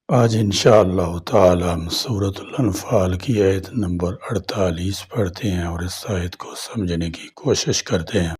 آج انشاءاللہ تعالی ہم سورۃ الانفال کی آیت نمبر 48 پڑھتے ہیں اور اس آیت کو سمجھنے کی کوشش کرتے ہیں۔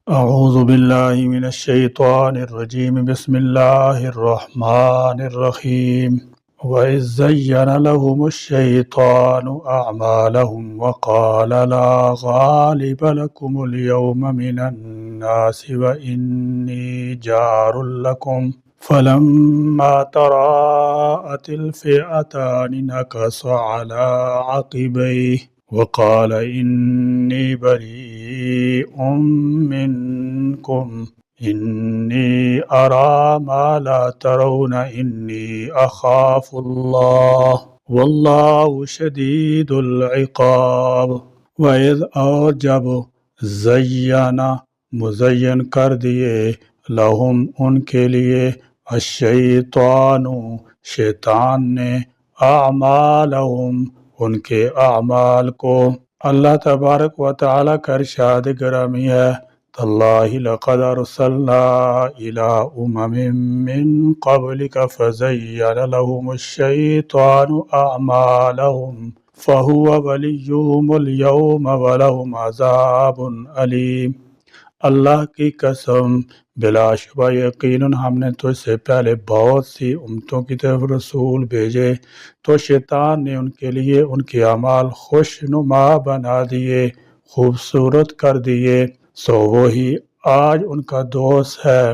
اعوذ باللہ من الشیطان الرجیم، بسم اللہ الرحمن الرحیم۔ وَإِذْ زَيَّنَ لَهُمُ الشَّيْطَانُ أَعْمَالَهُمْ وَقَالَ لَا غَالِبَ لَكُمُ الْيَوْمَ مِنَ النَّاسِ وَإِنِّي جَارٌ لَكُمْ فَلَمَّا تَرَاءَتِ الْفِئَتَانِ نَكَصَ عَلَى عَقِبَيْهِ وَقَالَ إِنِّي بَرِيءٌ مِّنكُمْ إِنِّي أَرَىٰ مَا لَا تَرَوْنَ إِنِّي أَخَافُ اللَّهَ وَاللَّهُ شَدِيدُ الْعِقَابِ۔ وَإِذْ، اور جب زَيَّنَ مزین کر دیے، لہم ان کے لیے، الشیطان شیطان نے، اعمالہم ان کے اعمال کو۔ اللہ تبارک و تعالیٰ کا ارشاد گرامی ہے، تاللہ لقد ارسلنا الى من قبلک فزین لهم الشیطان اعمالهم فهو ولیہم اليوم ولهم عذاب علیم۔ اللہ کی قسم، بلا شبہ یقیناً ہم نے تجھ سے پہلے بہت سی امتوں کی طرف رسول بھیجے، تو شیطان نے ان کے لیے ان کے اعمال خوش نما بنا دیے، خوبصورت کر دیے، سو وہی آج ان کا دوست ہے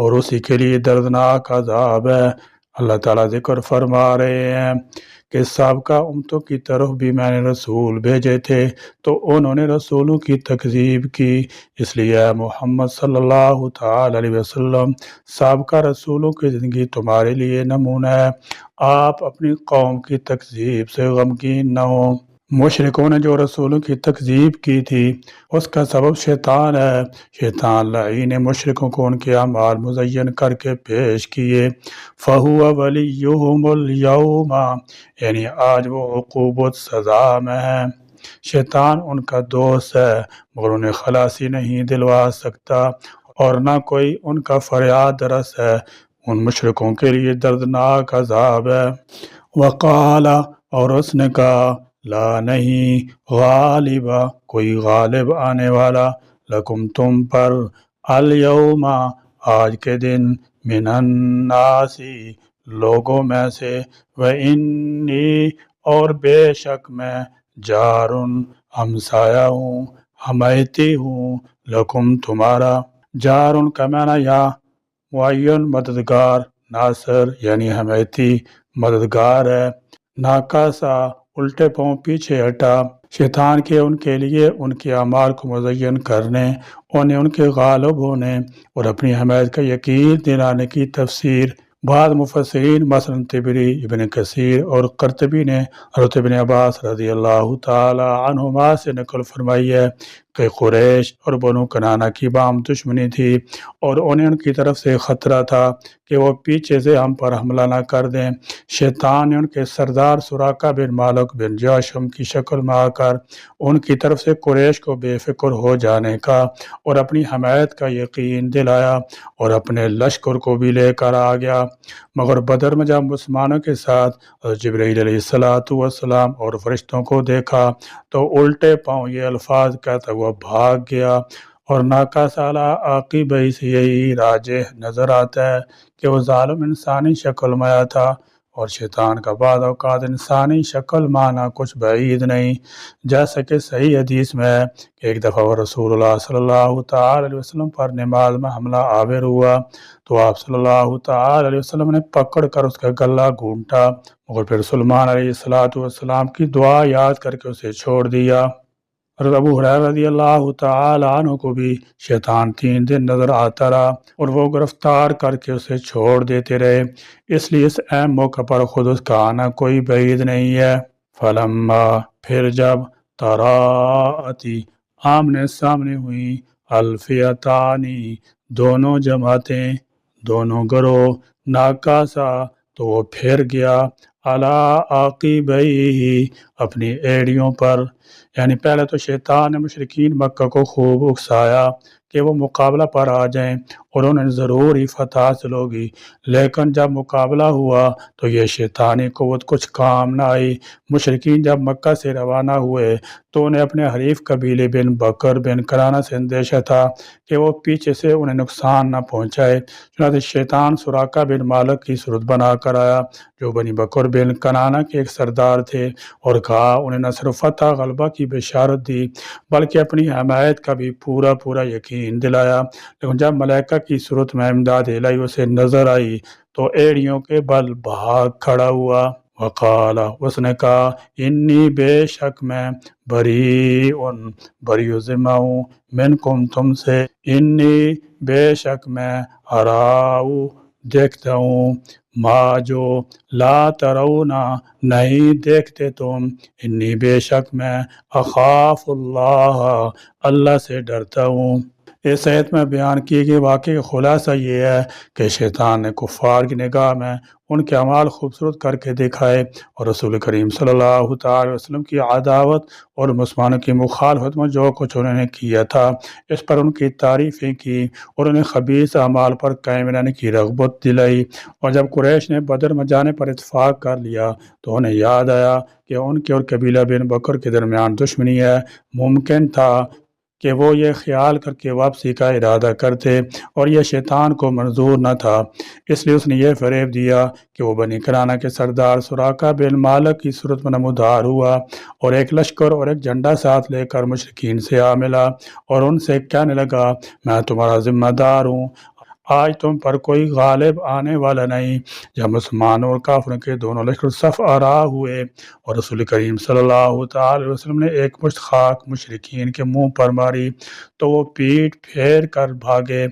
اور اسی کے لیے دردناک عذاب ہے۔ اللہ تعالیٰ ذکر فرما رہے ہیں کہ سابقہ امتوں کی طرف بھی میں نے رسول بھیجے تھے، تو انہوں نے رسولوں کی تکذیب کی، اس لیے اے محمد صلی اللہ تعالی علیہ وسلم، سابقہ رسولوں کی زندگی تمہارے لیے نمونہ ہے، آپ اپنی قوم کی تکذیب سے غمگین نہ ہوں۔ مشرکوں نے جو رسولوں کی تکذیب کی تھی، اس کا سبب شیطان ہے۔ شیطان لعین نے مشرکوں کو ان کے اعمال مزین کر کے پیش کیے، فَهُوَ وَلِيُّهُمُ الْيَوْمَ، یعنی آج وہ عقوبت سزا میں ہے۔ شیطان ان کا دوست ہے مگر انہیں خلاصی نہیں دلوا سکتا، اور نہ کوئی ان کا فریاد رس ہے، ان مشرکوں کے لیے دردناک عذاب ہے۔ وقال، اور اس نے کہا، لا نہیں، غالب کوئی غالب آنے والا، لکم تم پر، الیوم آج کے دن، من الناس لوگوں میں سے، وانی اور بے شک میں، جارن ہمسایہ ہوں، حمایتی ہوں، لکم تمہارا، جارن کا معنی یا معین مددگار، ناصر یعنی حمایتی مددگار ہے، ناکاسا الٹے پاؤں پیچھے ہٹا۔ شیطان کے ان کے لیے ان کے اعمال کو مزین کرنے، انہیں ان کے غالب ہونے اور اپنی حمایت کا یقین دلانے کی تفسیر بعض مفسرین مثلا طبری، ابن کثیر اور قرطبی نے حضرت ابن عباس رضی اللہ تعالی عنہما سے نقل فرمائی ہے کہ قریش اور بنو کنانہ کی باہم دشمنی تھی اور انہیں ان کی طرف سے خطرہ تھا کہ وہ پیچھے سے ہم پر حملہ نہ کر دیں۔ شیطان نے ان کے سردار سراقہ بن مالک بن جاشم کی شکل میں آ کر ان کی طرف سے قریش کو بے فکر ہو جانے کا اور اپنی حمایت کا یقین دلایا اور اپنے لشکر کو بھی لے کر آ گیا، مگر بدر میں جب مسلمانوں کے ساتھ جبرائیل علیہ السلام اور فرشتوں کو دیکھا تو الٹے پاؤں یہ الفاظ کہتا ہوا بھاگ گیا، اور ناکاسا عاقبہ سے یہی راجح نظر آتا ہے کہ وہ ظالم انسانی شکل میں آیا تھا، اور شیطان کا بعض اوقات انسانی شکل میں آنا کچھ بعید نہیں، جیسا کہ صحیح حدیث میں ہے کہ ایک دفعہ وہ رسول اللہ صلی اللہ تعالی علیہ وسلم پر نماز میں حملہ آور ہوا تو آپ صلی اللہ تعالی علیہ وسلم نے پکڑ کر اس کا گلا گھونٹا، مگر پھر سلیمان علیہ السلام کی دعا یاد کر کے اسے چھوڑ دیا۔ حضرت ابو ہریرہ رضی اللہ تعالی عنہ کو بھی شیطان 3 دن نظر آتا رہا اور وہ گرفتار کر کے اسے چھوڑ دیتے رہے، اس لیے اس اہم موقع پر خود اس کا آنا کوئی بعید نہیں ہے۔ فلما، پھر جب، تراءتی آمنے سامنے ہوئی، الفیتانی دونوں جماعتیں، دونوں گروہ، ناکاسا تو وہ پھر گیا، علی عاقبیہ اپنی ایڑیوں پر، یعنی پہلے تو شیطان نے مشرکین مکہ کو خوب اکسایا کہ وہ مقابلہ پر آ جائیں اور انہیں ضرور ہی فتح حاصل ہوگی، لیکن جب مقابلہ ہوا تو یہ شیطانی قوت کچھ کام نہ آئی۔ مشرکین جب مکہ سے روانہ ہوئے تو انہیں اپنے حریف قبیلے بن بکر بن کنانہ سے اندیشہ تھا کہ وہ پیچھے سے انہیں نقصان نہ پہنچائے، چنانچہ شیطان سراقہ بن مالک کی صورت بنا کر آیا جو بنی بکر بن کنانہ کے ایک سردار تھے، اور کہا انہیں نہ صرف فتح غلبہ کی بشارت دی بلکہ اپنی حمایت کا بھی پورا یقین دلایا۔ لیکن جب ملائکہ کی صورت میں امداد الہی اسے نظر آئی تو ایڑیوں کے بل بھاگ کھڑا ہوا۔ وقال، اس نے کہا، انی بے شک میں بری ذمہ ہوں، منکم تم سے، انی بے شک میں اراؤ دیکھتا ہوں، ما جو لا ترونا نہیں دیکھتے تم، انی بے شک میں اخاف اللہ سے ڈرتا ہوں۔ اس آیت میں بیان کیے گئے واقعے کا خلاصہ یہ ہے کہ شیطان نے کفار کی نگاہ میں ان کے اعمال خوبصورت کر کے دکھائے اور رسول کریم صلی اللہ تعالی وسلم کی عداوت اور مسلمانوں کی مخالفت میں جو کچھ انہوں نے کیا تھا اس پر ان کی تعریفیں کی اور انہیں خبیث اعمال پر قائم رہنے کی رغبت دلائی۔ اور جب قریش نے بدر میں جانے پر اتفاق کر لیا تو انہیں یاد آیا کہ ان کے اور قبیلہ بن بکر کے درمیان دشمنی ہے، ممکن تھا کہ وہ یہ خیال کر کے واپسی کا ارادہ کرتے، اور یہ شیطان کو منظور نہ تھا، اس لیے اس نے یہ فریب دیا کہ وہ بنی کنانہ کے سردار سراقہ بن مالک کی صورت میں نمودار ہوا اور ایک لشکر اور ایک جھنڈا ساتھ لے کر مشرکین سے آ ملا اور ان سے کہنے لگا، میں تمہارا ذمہ دار ہوں، آج تم پر کوئی غالب آنے والا نہیں۔ جب مسلمانوں اور کافروں کے دونوں لشکر صف آرا ہوئے اور رسول کریم صلی اللہ تعالی وسلم نے ایک مشت خاک مشرکین کے منہ پر ماری تو وہ پیٹ پھیر کر بھاگے،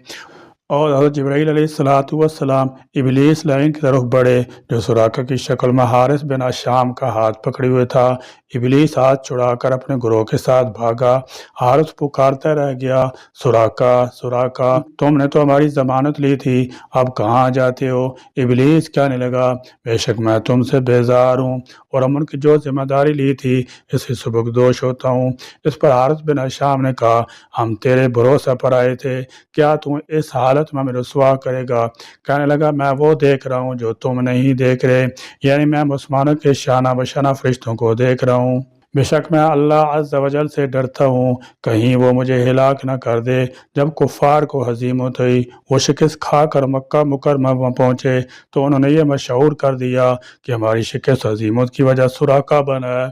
اور حضرت جبرائیل علیہ السلام ابلیس لعین کی طرف بڑھے جو سراقہ کی شکل میں حارث بن شام کا ہاتھ پکڑے ہوئے تھا۔ ابلیس ہاتھ چھڑا کر اپنے گروہ کے ساتھ بھاگا۔ حارث پکارتا رہ گیا، سراقہ، تم نے تو ہماری ضمانت لی تھی، اب کہاں جاتے ہو؟ ابلیس کہنے لگا، بے شک میں تم سے بیزار ہوں اور امن کی جو ذمہ داری لی تھی اس سے سبکدوش ہوتا ہوں۔ اس پر حارث بن شام نے کہا، ہم تیرے بھروسہ پر آئے تھے، کیا تم اس حالت میں ہمیں رسوا کرے گا؟ کہنے لگا، میں وہ دیکھ رہا ہوں جو تم نہیں دیکھ رہے، یعنی میں مسلمانوں کے شانہ بشانہ فرشتوں کو دیکھ رہا ہوں۔ بے شک میں اللہ عز و جل سے ڈرتا ہوں کہیں وہ مجھے ہلاک نہ کر دے۔ جب کفار کو ہزیمت ہوئی، وہ شکست کھا کر مکہ مکرمہ میں پہنچے تو انہوں نے یہ مشہور کر دیا کہ ہماری شکست ہزیمت کی وجہ سراقہ بنا ہے۔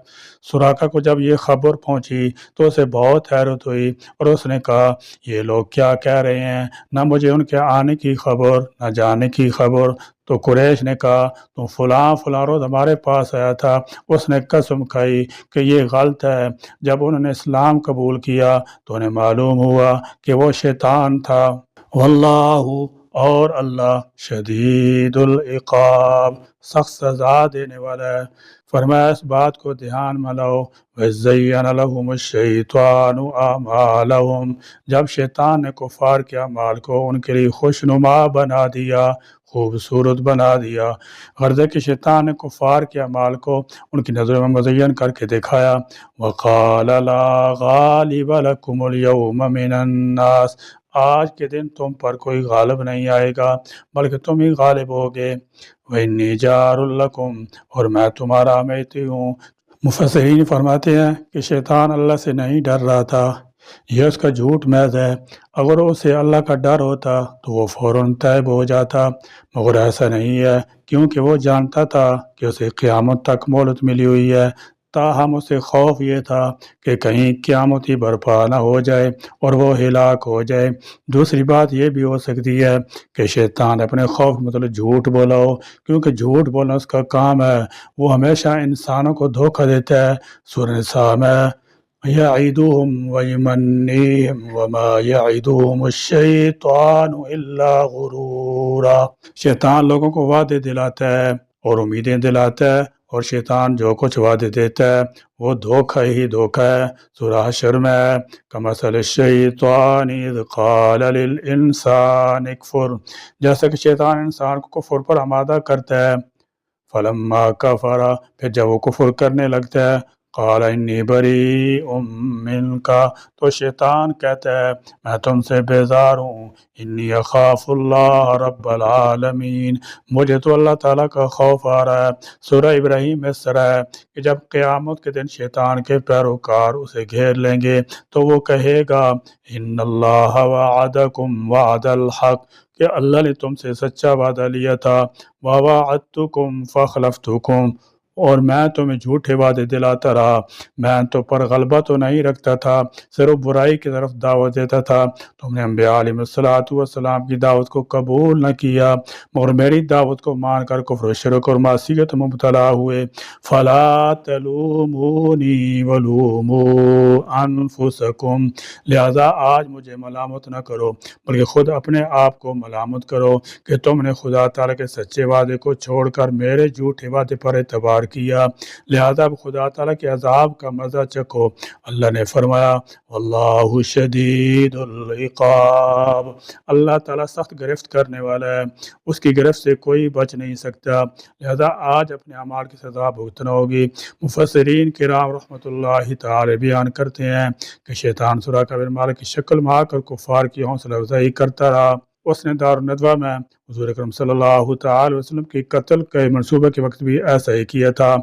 سراقہ کو جب یہ خبر پہنچی تو اسے بہت حیرت ہوئی اور اس نے کہا، یہ لوگ کیا کہہ رہے ہیں، نہ مجھے ان کے آنے کی خبر نہ جانے کی خبر۔ تو قریش نے کہا، تو فلاں روز ہمارے پاس آیا تھا، اس نے قسم کھائی کہ یہ غلط ہے۔ جب انہوں نے اسلام قبول کیا تو انہیں معلوم ہوا کہ وہ شیطان تھا۔ واللہ، اور اللہ، شدید العقاب، سخت سزا دینے والا ہے۔ فرمایا اس بات کو دھیان میں لاؤ، وَزَيَّنَ لَهُمُ الشَّيْطَانُ أَعْمَالَهُمْ، جب شیطان نے کفار کے اعمال کو ان کے لیے خوشنما بنا دیا، خوبصورت بنا دیا۔ غرض ہے کہ شیطان نے کفار کے اعمال کو ان کی نظروں میں مزین کر کے دکھایا۔ وَقَالَ لَا غَالِبَ لَكُمُ الْيَوْمَ مِنَ النَّاسِ، آج کے دن تم پر کوئی غالب نہیں آئے گا بلکہ تم ہی غالب ہوگے۔ وَإِنِّي جَارٌ لَكُمْ، اور میں تمہارا امیتی ہوں۔ مفسرین فرماتے ہیں کہ شیطان اللہ سے نہیں ڈر رہا تھا، یہ اس کا جھوٹ محض ہے۔ اگر اسے اللہ کا ڈر ہوتا تو وہ فوراً طیب ہو جاتا، مگر ایسا نہیں ہے، کیونکہ وہ جانتا تھا کہ اسے قیامت تک مہلت ملی ہوئی ہے، تاہم اسے خوف یہ تھا کہ کہیں قیامت ہی برپا نہ ہو جائے اور وہ ہلاک ہو جائے۔ دوسری بات یہ بھی ہو سکتی ہے کہ شیطان اپنے خوف مطلب جھوٹ بولا ہو، کیونکہ جھوٹ بولنا اس کا کام ہے، وہ ہمیشہ انسانوں کو دھوکہ دیتا ہے۔ سورہ نساء میں یعدہم ویمنیہم وما یعدہم الشیطان الا غرورا، شیطان لوگوں کو وعدے دلاتا ہے اور امیدیں دلاتا ہے، اور شیطان جو کچھ وعدے دیتا ہے وہ دھوکہ ہی دھوکہ ہے۔ سورہ حشر میں کمثل الشیطان اذ قال للانسان اکفر، جیسا کہ شیطان انسان کو کفر پر آمادہ کرتا ہے، فلما کفر، پھر جب وہ کفر کرنے لگتا ہے، قال انی بریء منک، تو شیطان کہتا ہے میں تم سے بیزار ہوں، انی اخاف اللہ رب العالمین، مجھے تو اللہ تعالیٰ کا خوف آ رہا ہے۔ سورہ ابراہیم میں اس طرح ہے کہ جب قیامت کے دن شیطان کے پیروکار اسے گھیر لیں گے تو وہ کہے گا ان اللہ وعدکم وعد الحق، کہ اللہ نے تم سے سچا وعدہ لیا تھا، ووعدتکم فاخلفتکم، اور میں تمہیں جھوٹے وعدے دلاتا رہا، میں تو پر غلبہ تو نہیں رکھتا تھا، صرف برائی کی طرف دعوت دیتا تھا، تم نے انبیاء علیہ السلام کی دعوت کو قبول نہ کیا، مگر میری دعوت کو مان کر کفر و شرک اور معصیت میں مبتلا ہوئے، فلا تلومونی ولوموا انفسکم، لہذا آج مجھے ملامت نہ کرو بلکہ خود اپنے آپ کو ملامت کرو کہ تم نے خدا تعالیٰ کے سچے وعدے کو چھوڑ کر میرے جھوٹے وعدے پر اعتبار کیا، لہذا اب خدا تعالیٰ کے عذاب کا مزہ چکھو۔ اللہ نے فرمایا واللہ شدید العقاب، اللہ تعالیٰ سخت گرفت کرنے والا ہے، اس کی گرفت سے کوئی بچ نہیں سکتا، لہذا آج اپنے اعمال کی سزا بھگتنا ہوگی۔ مفسرین کرام رحمۃ اللہ تعالی بیان کرتے ہیں کہ شیطان سراقہ بن مالک کی شکل میں آ کر کفار کی حوصلہ افزائی کرتا رہا، اس نے دار الندوہ میں حضور اکرم صلی اللہ تعالی وسلم کی قتل کے منصوبے کے وقت بھی ایسا ہی کیا تھا،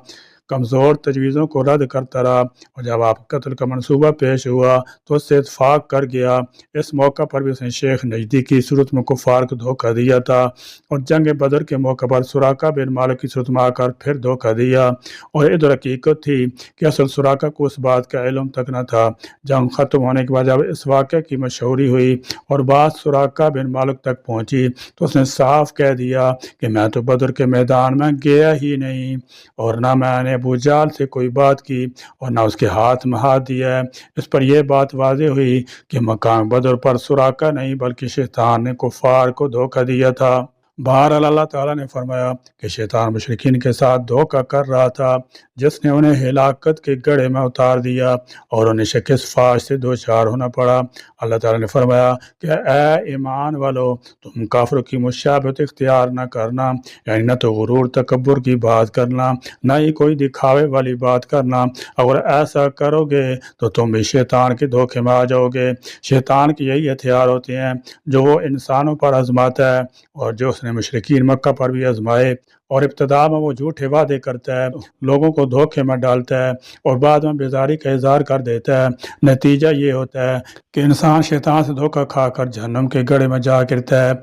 کمزور تجویزوں کو رد کرتا رہا، اور جب آپ قتل کا منصوبہ پیش ہوا تو اس سے اتفاق کر گیا۔ اس موقع پر بھی اس نے شیخ نجدی کی صورت میں کفار کو دھوکہ دیا تھا، اور جنگ بدر کے موقع پر سراقہ بن مالک کی صورت میں آ کر پھر دھوکہ دیا، اور ادھر حقیقت تھی کہ اصل سراقہ کو اس بات کا علم تک نہ تھا۔ جنگ ختم ہونے کے بعد جب اس واقعے کی مشہوری ہوئی اور بات سراقہ بن مالک تک پہنچی تو اس نے صاف کہہ دیا کہ میں تو بدر کے میدان میں گیا ہی نہیں، اور نہ میں نے ابو جہل سے کوئی بات کی اور نہ اس کے ہاتھ میں ہاتھ دیا ہے۔ اس پر یہ بات واضح ہوئی کہ مقام بدر پر سراقہ نہیں بلکہ شیطان نے کفار کو دھوکہ دیا تھا۔ بہرحال اللہ تعالیٰ نے فرمایا کہ شیطان مشرکین کے ساتھ دھوکہ کر رہا تھا، جس نے انہیں ہلاکت کے گڑھے میں اتار دیا اور انہیں شکست فاش سے دوچار ہونا پڑا۔ اللہ تعالیٰ نے فرمایا کہ اے ایمان والو، تم کافروں کی مشابہت اختیار نہ کرنا، یعنی نہ تو غرور تکبر کی بات کرنا، نہ ہی کوئی دکھاوے والی بات کرنا، اگر ایسا کرو گے تو تم بھی شیطان کے دھوکے میں آ جاؤ گے۔ شیطان کے یہی ہتھیار ہوتے ہیں جو وہ انسانوں پر آزماتا ہے، اور جو اس نے مشرکین مکہ پر بھی آزمائے، اور ابتدا میں وہ جھوٹے وعدے کرتا ہے، لوگوں کو دھوکے میں ڈالتا ہے، اور بعد میں بیزاری کا اظہار کر دیتا ہے۔ نتیجہ یہ ہوتا ہے کہ انسان شیطان سے دھوکہ کھا کر جہنم کے گڑھے میں جا گرتا ہے۔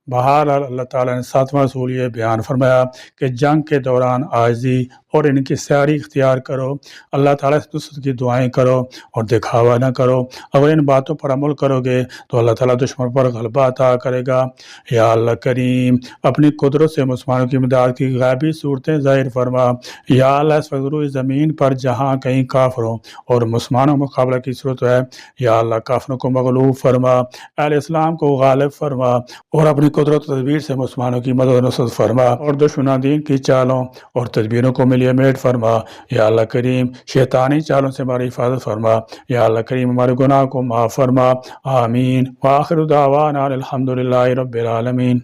بہرحال اللہ تعالیٰ نے 7واں اصول یہ بیان فرمایا کہ جنگ کے دوران عاجزی اور ان کی سیاری اختیار کرو، اللہ تعالیٰ سے دوسروں کی دعائیں کرو اور دکھاوا نہ کرو۔ اگر ان باتوں پر عمل کرو گے تو اللہ تعالیٰ دشمن پر غلبہ عطا کرے گا۔ یا اللہ کریم، اپنی قدرت سے مسلمانوں کی امداد کی غیبی صورتیں ظاہر فرما۔ یا اللہ اس وقت روئی زمین پر جہاں کہیں کافروں اور مسلمانوں مقابلہ کی صورت ہے، یا اللہ کافروں کو مغلوب فرما، اہل اسلام کو غالب فرما، اور اپنی قدرت و تدبیر سے مسلمانوں کی مدد و نصرت فرما، اور دشمنان دین کی چالوں اور تدبیروں کو ملیے میٹ فرما۔ یا اللہ کریم، شیطانی چالوں سے ہماری حفاظت فرما۔ یا اللہ کریم، ہمارے گناہ کو معاف فرما۔ آمین۔ وآخر دعوانا الحمدللہ رب العالمین۔